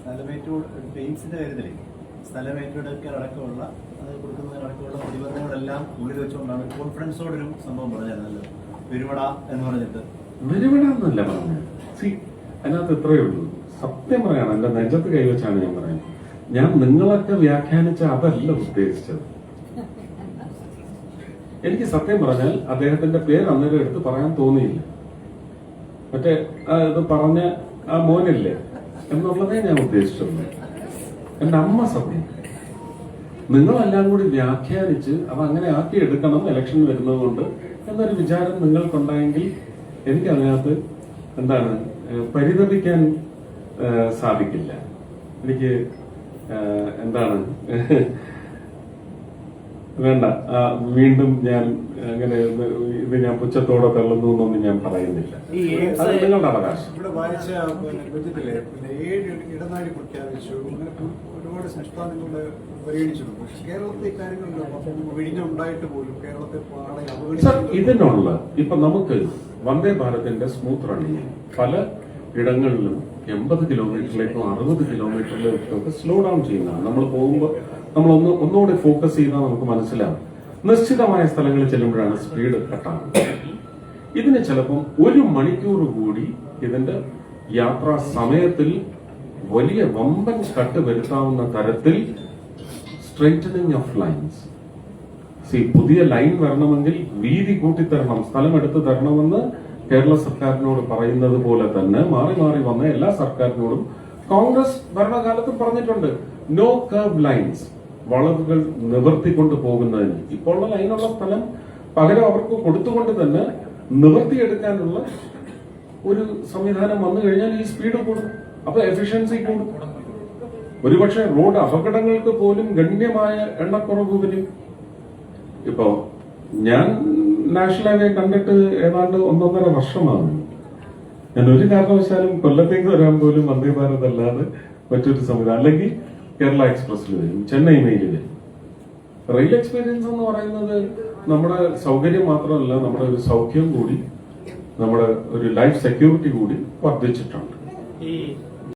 സ്ഥലമേറ്റോട് പെയിൻസിന്റെ കാര്യത്തിലേ സ്ഥലമേറ്റോടൊക്കെ അടക്കമുള്ള അത് കൊടുക്കുന്നതിനടക്കമുള്ള പ്രതിബന്ധങ്ങളെല്ലാം ഉള്ളിൽ വെച്ചുകൊണ്ടാണ് കോൺഫിഡൻസോടൊരു സംഭവം പറഞ്ഞായിരുന്നല്ലോ പെരുമട എന്ന് പറഞ്ഞിട്ട്. പെരുമട എന്നല്ല പറഞ്ഞത്. അതിനകത്ത് ഇത്രയേ ഉള്ളൂ. സത്യം പറയാണ്, എന്റെ നെഞ്ചത്ത് കൈവച്ചാണ് ഞാൻ പറയുന്നത്. ഞാൻ നിങ്ങളൊക്കെ വ്യാഖ്യാനിച്ച അതല്ല ഉദ്ദേശിച്ചത്. എനിക്ക് സത്യം പറഞ്ഞാൽ അദ്ദേഹത്തിന്റെ പേര് അന്നേരം എടുത്ത് പറയാൻ തോന്നിയില്ല. മറ്റേ ഇത് പറഞ്ഞ ആ മോനില്ലേ എന്നുള്ളതേ ഞാൻ ഉദ്ദേശിച്ചുള്ളൂ. എന്റെ അമ്മ സത്യം. നിങ്ങളെല്ലാം കൂടി വ്യാഖ്യാനിച്ച് അത് അങ്ങനെ ആക്കി എടുക്കണം ഇലക്ഷൻ വരുന്നത് കൊണ്ട് എന്നൊരു വിചാരം നിങ്ങൾക്കുണ്ടായെങ്കിൽ എനിക്ക് അതിനകത്ത് എന്താണ് പരിതപിക്കാൻ സാധിക്കില്ല. എനിക്ക് എന്താണ് വേണ്ട, വീണ്ടും ഞാൻ അങ്ങനെ ഇത് ഞാൻ പുച്ഛത്തോടെ തള്ളുന്നു എന്നൊന്നും ഞാൻ പറയുന്നില്ല. അത് നിങ്ങളുടെ അവകാശം. ഇവിടെ വായിച്ച ബജറ്റിലെ 7 ഇടനാഴി പ്രഖ്യാപിച്ചു, അങ്ങനെ ഒരുപാട് സംസ്ഥാനങ്ങളുടെ പരിഗണിച്ചിട്ടുണ്ട്. പക്ഷെ കേരളത്തെ ഇക്കാര്യങ്ങളിലോ വിഴിഞ്ഞുണ്ടായിട്ട് പോലും കേരളത്തെ പാടെ ഇതിനുള്ള ഇപ്പൊ നമുക്ക് വന്ദേ ഭാരതിന്റെ സ്മൂത്ത് റണ്ണിങ് പല ഇടങ്ങളിലും 80 കിലോമീറ്ററിലേക്കും 60 കിലോമീറ്ററിലേക്കും സ്ലോ ഡൗൺ ചെയ്യുന്നതാണ്. നമ്മൾ പോകുമ്പോൾ നമ്മൾ ഒന്നുകൂടി ഫോക്കസ് ചെയ്താൽ നമുക്ക് മനസ്സിലാവും. നിശ്ചിതമായ സ്ഥലങ്ങളിൽ ചെല്ലുമ്പോഴാണ് സ്പീഡ് കട്ടാകുന്നത്. ഇതിന് ചിലപ്പം 1 മണിക്കൂർ കൂടി ഇതിന്റെ യാത്രാ സമയത്തിൽ വലിയ വമ്പൻ കട്ട് വരുത്താവുന്ന തരത്തിൽ സ്ട്രെയിറ്റനിങ് ഓഫ് ലൈൻസ്. പുതിയ ലൈൻ വരണമെങ്കിൽ വീതി കൂട്ടിത്തരണം, സ്ഥലം എടുത്തു തരണമെന്ന് കേരള സർക്കാരിനോട് പറയുന്നത് പോലെ തന്നെ മാറി മാറി വന്ന എല്ലാ സർക്കാരിനോടും കോൺഗ്രസ് ഭരണകാലത്തും പറഞ്ഞിട്ടുണ്ട്. നോ കർവ് ലൈൻസ്, വളവുകൾ നിവർത്തിക്കൊണ്ട് പോകുന്നതിന്. ഇപ്പോൾ ഉള്ള ലൈനുള്ള സ്ഥലം പകരം അവർക്ക് കൊടുത്തുകൊണ്ട് തന്നെ നിവർത്തിയെടുക്കാനുള്ള ഒരു സംവിധാനം വന്നു കഴിഞ്ഞാൽ ഈ സ്പീഡ് കൂടും, അപ്പൊ എഫിഷ്യൻസി കൂടും. ഒരുപക്ഷെ റോഡ് അപകടങ്ങൾക്ക് പോലും ഗണ്യമായ എണ്ണക്കുറവ് വരും. ഇപ്പോ ഞാൻ നാഷണൽ ഹൈവേ കണ്ടിട്ട് ഏതാണ്ട് 1.5 വർഷമാണ്. ഞാൻ ഒരു കാരണവശാലും കൊല്ലത്തേക്ക് വരാൻ പോലും വന്ദേ ഭാരത് അല്ലാതെ മറ്റൊരു സംവിധാനം, അല്ലെങ്കിൽ കേരള എക്സ്പ്രസിൽ വരും, ചെന്നൈ മെയിൽ വരും. റെയിൽ എക്സ്പീരിയൻസ് എന്ന് പറയുന്നത് നമ്മുടെ സൗകര്യം മാത്രമല്ല, നമ്മുടെ ഒരു സൗഖ്യം കൂടി, നമ്മുടെ ഒരു ലൈഫ് സെക്യൂരിറ്റി കൂടി വർദ്ധിച്ചിട്ടുണ്ട്. ഈ